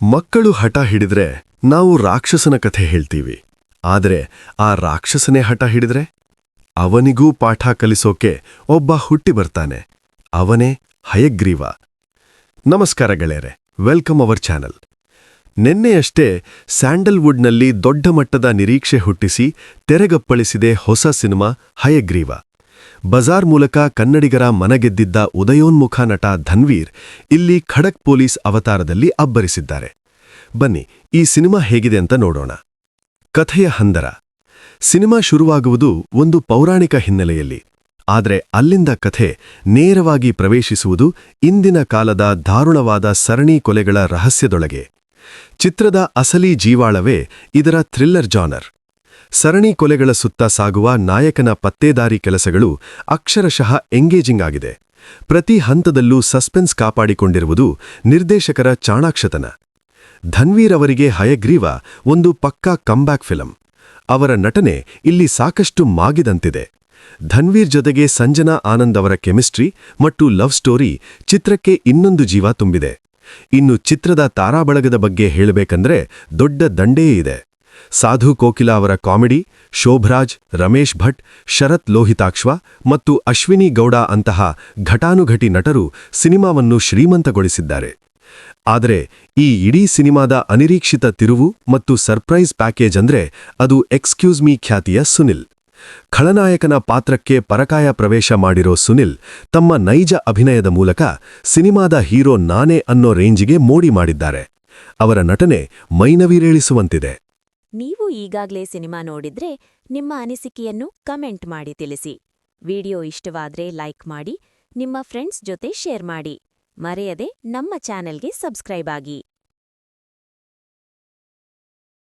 ಮಕ್ಕಳು ಹಠ ಹಿಡಿದ್ರೆ ನಾವು ರಾಕ್ಷಸನ ಕಥೆ ಹೇಳ್ತೀವಿ. ಆದರೆ ಆ ರಾಕ್ಷಸನೇ ಹಠ ಹಿಡಿದ್ರೆ ಅವನಿಗೂ ಪಾಠ ಕಲಿಸೋಕೆ ಒಬ್ಬ ಹುಟ್ಟಿ ಬರ್ತಾನೆ. ಅವನೇ ಹಯಗ್ರೀವ. ನಮಸ್ಕಾರ ಗೆಳೆಯರೆ, ವೆಲ್ಕಮ್ ಅವರ್ ಚಾನಲ್. ನಿನ್ನೆಯಷ್ಟೇ ಸ್ಯಾಂಡಲ್ವುಡ್ನಲ್ಲಿ ದೊಡ್ಡ ಮಟ್ಟದ ನಿರೀಕ್ಷೆ ಹುಟ್ಟಿಸಿ ತೆರೆಗಪ್ಪಳಿಸಿದೆ ಹೊಸ ಸಿನಿಮಾ ಹಯಗ್ರೀವ. ಬಜಾರ್ ಮೂಲಕ ಕನ್ನಡಿಗರ ಮನಗೆದ್ದಿದ್ದ ಉದಯೋನ್ಮುಖ ನಟ ಧನ್ವೀರ್ ಇಲ್ಲಿ ಖಡಕ್ ಪೊಲೀಸ್ ಅವತಾರದಲ್ಲಿ ಅಬ್ಬರಿಸಿದ್ದಾರೆ. ಬನ್ನಿ, ಈ ಸಿನಿಮಾ ಹೇಗಿದೆ ಅಂತ ನೋಡೋಣ. ಕಥೆಯ ಹಂದರ. ಸಿನಿಮಾ ಶುರುವಾಗುವುದು ಒಂದು ಪೌರಾಣಿಕ ಹಿನ್ನೆಲೆಯಲ್ಲಿ. ಆದರೆ ಅಲ್ಲಿಂದ ಕಥೆ ನೇರವಾಗಿ ಪ್ರವೇಶಿಸುವುದು ಇಂದಿನ ಕಾಲದ ದಾರುಣವಾದ ಸರಣಿ ಕೊಲೆಗಳ ರಹಸ್ಯದೊಳಗೆ. ಚಿತ್ರದ ಅಸಲಿ ಜೀವಾಳವೇ ಇದರ ಥ್ರಿಲ್ಲರ್ ಜಾನರ್. ಸರಣಿ ಕೊಲೆಗಳ ಸುತ್ತ ಸಾಗುವ ನಾಯಕನ ಪತ್ತೇದಾರಿ ಕೆಲಸಗಳು ಅಕ್ಷರಶಃ ಎಂಗೇಜಿಂಗ್ ಆಗಿದೆ. ಪ್ರತಿ ಹಂತದಲ್ಲೂ ಸಸ್ಪೆನ್ಸ್ ಕಾಪಾಡಿಕೊಂಡಿರುವುದು ನಿರ್ದೇಶಕರ ಚಾಣಾಕ್ಷತನ. ಧನ್ವೀರ್ ಅವರಿಗೆ ಹಯಗ್ರೀವ ಒಂದು ಪಕ್ಕಾ ಕಂಬ್ಯಾಕ್ ಫಿಲಂ. ಅವರ ನಟನೆ ಇಲ್ಲಿ ಸಾಕಷ್ಟು ಮಾಗಿದಂತಿದೆ. ಧನ್ವೀರ್ ಜೊತೆಗೆ ಸಂಜನಾ ಆನಂದ್ ಅವರ ಕೆಮಿಸ್ಟ್ರಿ ಮತ್ತು ಲವ್ ಸ್ಟೋರಿ ಚಿತ್ರಕ್ಕೆ ಇನ್ನೊಂದು ಜೀವ ತುಂಬಿದೆ. ಇನ್ನು ಚಿತ್ರದ ತಾರಾಬಳಗದ ಬಗ್ಗೆ ಹೇಳಬೇಕಂದ್ರೆ ದೊಡ್ಡ ದಂಡೆಯೇ ಇದೆ. ಸಾಧು ಕೋಕಿಲಾ ಅವರ ಕಾಮಿಡಿ, ಶೋಭರಾಜ್, ರಮೇಶ್ ಭಟ್, ಶರತ್ ಲೋಹಿತಾಕ್ಷ ಮತ್ತು ಅಶ್ವಿನಿ ಗೌಡ ಅಂತಹ ಘಟಾನುಘಟಿ ನಟರು ಸಿನಿಮಾವನ್ನು ಶ್ರೀಮಂತಗೊಳಿಸಿದ್ದಾರೆ. ಆದರೆ ಈ ಇಡೀ ಸಿನಿಮಾದ ಅನಿರೀಕ್ಷಿತ ತಿರುವು ಮತ್ತು ಸರ್ಪ್ರೈಸ್ ಪ್ಯಾಕೇಜ್ ಅಂದ್ರೆ ಅದು ಎಕ್ಸ್ಕ್ಯೂಸ್ ಮೀ ಖ್ಯಾತಿಯ ಸುನಿಲ್. ಖಳನಾಯಕನ ಪಾತ್ರಕ್ಕೆ ಪರಕಾಯ ಪ್ರವೇಶ ಮಾಡಿರೋ ಸುನಿಲ್ ತಮ್ಮ ನೈಜ ಅಭಿನಯದ ಮೂಲಕ ಸಿನಿಮಾದ ಹೀರೋ ನಾನೇ ಅನ್ನೋ ರೇಂಜಿಗೆ ಮೋಡಿ ಮಾಡಿದ್ದಾರೆ. ಅವರ ನಟನೆ ಮೈನವಿರೇಳಿಸುವಂತಿದೆ. ನೀವು ಈಗಾಗ್ಲೇ ಸಿನಿಮಾ ನೋಡಿದ್ರೆ ನಿಮ್ಮ ಅನಿಸಿಕೆಯನ್ನು ಕಮೆಂಟ್ ಮಾಡಿ ತಿಳಿಸಿ. ವಿಡಿಯೋ ಇಷ್ಟವಾದ್ರೆ ಲೈಕ್ ಮಾಡಿ, ನಿಮ್ಮ ಫ್ರೆಂಡ್ಸ್ ಜೊತೆ ಶೇರ್ ಮಾಡಿ. ಮರೆಯದೆ ನಮ್ಮ ಚಾನೆಲ್ಗೆ ಸಬ್ಸ್ಕ್ರೈಬ್ ಆಗಿ.